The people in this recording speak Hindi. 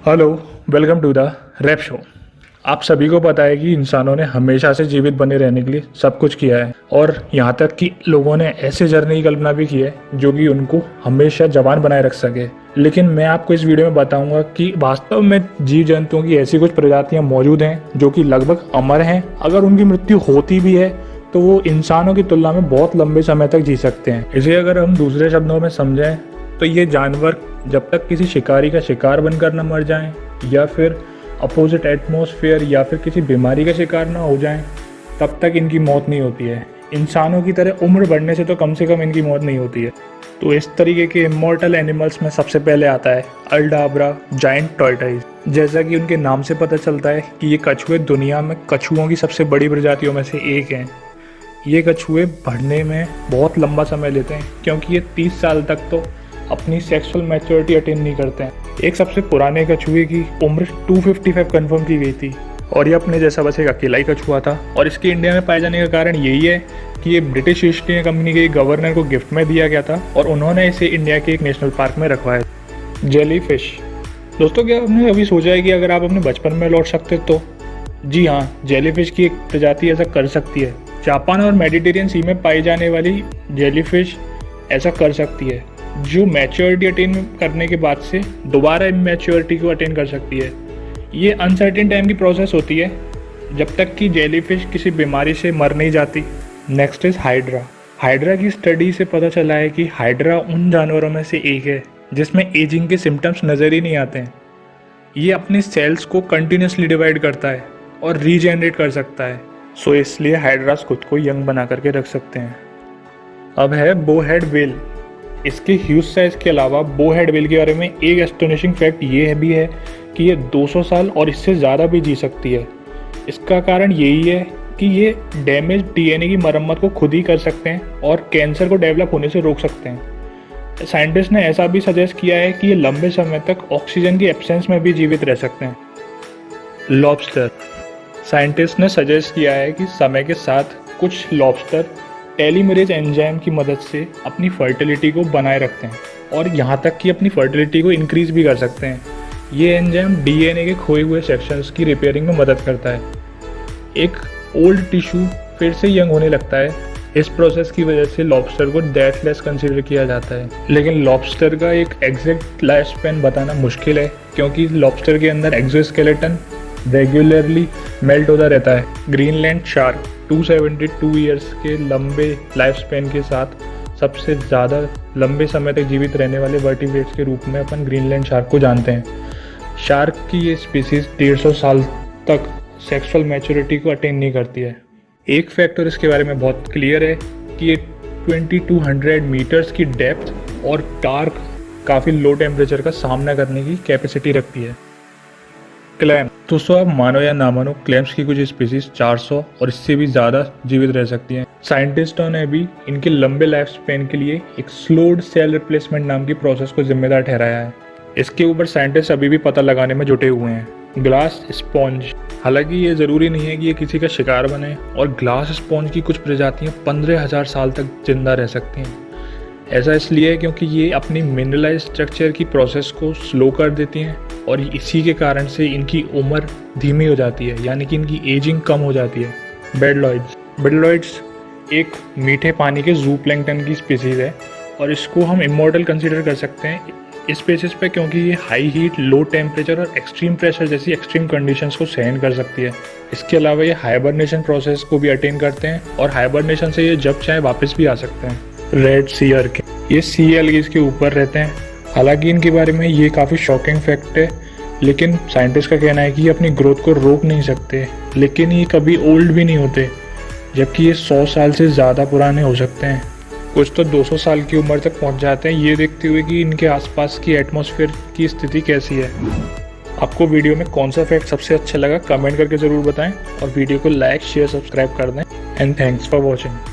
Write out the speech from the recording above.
Hello, welcome to the rap show. आप सभी को पता है कि इंसानों ने हमेशा से जीवित बने रहने के लिए सब कुछ किया है और यहाँ तक कि लोगों ने ऐसे जर्नी की कल्पना भी की है जो कि उनको हमेशा जवान बनाए रख सके। लेकिन मैं आपको इस वीडियो में बताऊंगा कि वास्तव में जीव जंतुओं की ऐसी कुछ प्रजातियां मौजूद हैं जो कि लगभग अमर हैं। अगर उनकी मृत्यु होती भी है तो वो इंसानों की तुलना में बहुत लंबे समय तक जी सकते हैं। इसे अगर हम दूसरे शब्दों में समझें तो ये जानवर जब तक किसी शिकारी का शिकार बनकर न मर जाएं या फिर अपोजिट एटमॉस्फेयर या फिर किसी बीमारी का शिकार ना हो जाएं तब तक इनकी मौत नहीं होती है। इंसानों की तरह उम्र बढ़ने से कम इनकी मौत नहीं होती है। तो इस तरीके के इमॉर्टल एनिमल्स में सबसे पहले आता है अल्डाब्रा जायंट टॉर्टोइज। जैसा कि उनके नाम से पता चलता है कि ये कछुए दुनिया में कछुओं की सबसे बड़ी प्रजातियों में से एक हैं। ये कछुए बढ़ने में बहुत लंबा समय लेते हैं क्योंकि ये 30 साल तक तो अपनी सेक्सुअल मैच्योरिटी अटेन नहीं करते हैं। एक सबसे पुराने कछुए की उम्र 255 कंफर्म की गई थी और ये अपने जैसा बस एक अकेला ही कछुआ था। और इसके इंडिया में पाए जाने का कारण यही है कि ये ब्रिटिश ईस्ट इंडिया कंपनी के गवर्नर को गिफ्ट में दिया गया था और उन्होंने इसे इंडिया के एक नेशनल पार्क में रखवाया। जेलीफिश। दोस्तों, क्या आपने अभी सोचा है कि अगर आप अपने बचपन में लौट सकते तो? जी हाँ, जेलीफिश की एक प्रजाति ऐसा कर सकती है। जापान और मेडिटेरियन सी में पाई जाने वाली जेलीफिश ऐसा कर सकती है, जो मैच्योरिटी अटेन करने के बाद से दोबारा मैच्योरिटी को अटेन कर सकती है। ये अनसर्टेन टाइम की प्रोसेस होती है जब तक कि जेलीफिश किसी बीमारी से मर नहीं जाती। Next is hydra. हाइड्रा की स्टडी से पता चला है कि हाइड्रा उन जानवरों में से एक है जिसमें एजिंग के सिम्टम्स नज़र ही नहीं आते हैं। ये अपने सेल्स को कंटिन्यूसली डिवाइड करता है और रीजेनरेट कर सकता है। सो इसलिए हाइड्रास खुद को यंग बना करके रख सकते हैं। अब है बोहेड व्हेल। इसके ह्यूज साइज के अलावा बोहेड व्हेल के बारे में एक एस्टोनिशिंग फैक्ट ये भी है कि ये 200 साल और इससे ज़्यादा भी जी सकती है। इसका कारण यही है कि ये डैमेज डीएनए की मरम्मत को खुद ही कर सकते हैं और कैंसर को डेवलप होने से रोक सकते हैं। साइंटिस्ट ने ऐसा भी सजेस्ट किया है कि ये लंबे समय तक ऑक्सीजन की एब्सेंस में भी जीवित रह सकते हैं। लॉबस्टर। साइंटिस्ट ने सजेस्ट किया है कि समय के साथ कुछ लॉबस्टर टेलीमरेज एंजाइम की मदद से अपनी फर्टिलिटी को बनाए रखते हैं और यहाँ तक कि अपनी फर्टिलिटी को इंक्रीज भी कर सकते हैं। ये एंजाइम डीएनए के खोए हुए सेक्शंस की रिपेयरिंग में मदद करता है। एक ओल्ड टिश्यू फिर से यंग होने लगता है। इस प्रोसेस की वजह से लॉबस्टर को डेथलेस कंसीडर किया जाता है। लेकिन लॉबस्टर का एक एग्जैक्ट लाइफ स्पैन बताना मुश्किल है क्योंकि लॉबस्टर के अंदर एक्सोस्केलेटन रेगुलरली मेल्ट होता रहता है। ग्रीनलैंड शार्क 272 ईयर्स के लंबे लाइफ स्पैन के साथ सबसे ज़्यादा लंबे समय तक जीवित रहने वाले वर्टिब्रेट्स के रूप में अपन ग्रीनलैंड शार्क को जानते हैं। शार्क की ये स्पीसीज 150 साल तक सेक्सुअल मैच्योरिटी को अटेन नहीं करती है। एक फैक्टर इसके बारे में बहुत क्लियर है कि ये 2200 मीटर्स की डेप्थ और डार्क काफ़ी लो टेम्परेचर का सामना करने की कैपेसिटी रखती है। क्लैम। दोस्तों, आप मानो या ना मानो, क्लैम्स की कुछ स्पीसीज 400 और इससे भी ज़्यादा जीवित रह सकती हैं। साइंटिस्टों ने भी इनके लंबे लाइफ स्पैन के लिए एक स्लोड सेल रिप्लेसमेंट नाम की प्रोसेस को जिम्मेदार ठहराया है। इसके ऊपर साइंटिस्ट अभी भी पता लगाने में जुटे हुए हैं। Glass sponge. हालांकि ये ज़रूरी नहीं है कि ये किसी का शिकार बने और ग्लास स्पॉन्ज की कुछ प्रजातियाँ 15,000 साल तक जिंदा रह सकती हैं। ऐसा इसलिए है क्योंकि ये अपनी मिनरलाइज स्ट्रक्चर की प्रोसेस को स्लो कर देती हैं और इसी के कारण से इनकी उम्र धीमी हो जाती है, यानी कि इनकी एजिंग कम हो जाती है। बेडलॉइड्स। बेडलॉइड्स एक मीठे पानी के जू प्लैंक्टन की स्पीसीज है और इसको हम इमॉर्टल कंसीडर कर सकते हैं इस स्पीसीज पे क्योंकि ये हाई हीट, लो टेम्परेचर और एक्सट्रीम प्रेशर जैसी एक्सट्रीम कंडीशंस को सहन कर सकती है। इसके अलावा ये हाइबरनेशन प्रोसेस को भी अटेन करते हैं और हाइबरनेशन से ये जब चाहे वापस भी आ सकते हैं। रेड सी अर्किन। ये सी एल्गीज के ऊपर रहते हैं। हालांकि इनके बारे में ये काफ़ी शॉकिंग फैक्ट है, लेकिन साइंटिस्ट का कहना है कि ये अपनी ग्रोथ को रोक नहीं सकते, लेकिन ये कभी ओल्ड भी नहीं होते, जबकि ये 100 साल से ज़्यादा पुराने हो सकते हैं। कुछ तो 200 साल की उम्र तक पहुंच जाते हैं, ये देखते हुए कि इनके आसपास की एटमॉस्फेयर की स्थिति कैसी है। आपको वीडियो में कौन सा फैक्ट सबसे अच्छा लगा कमेंट करके ज़रूर बताएं और वीडियो को लाइक, शेयर, सब्सक्राइब कर दें। And thanks for watching.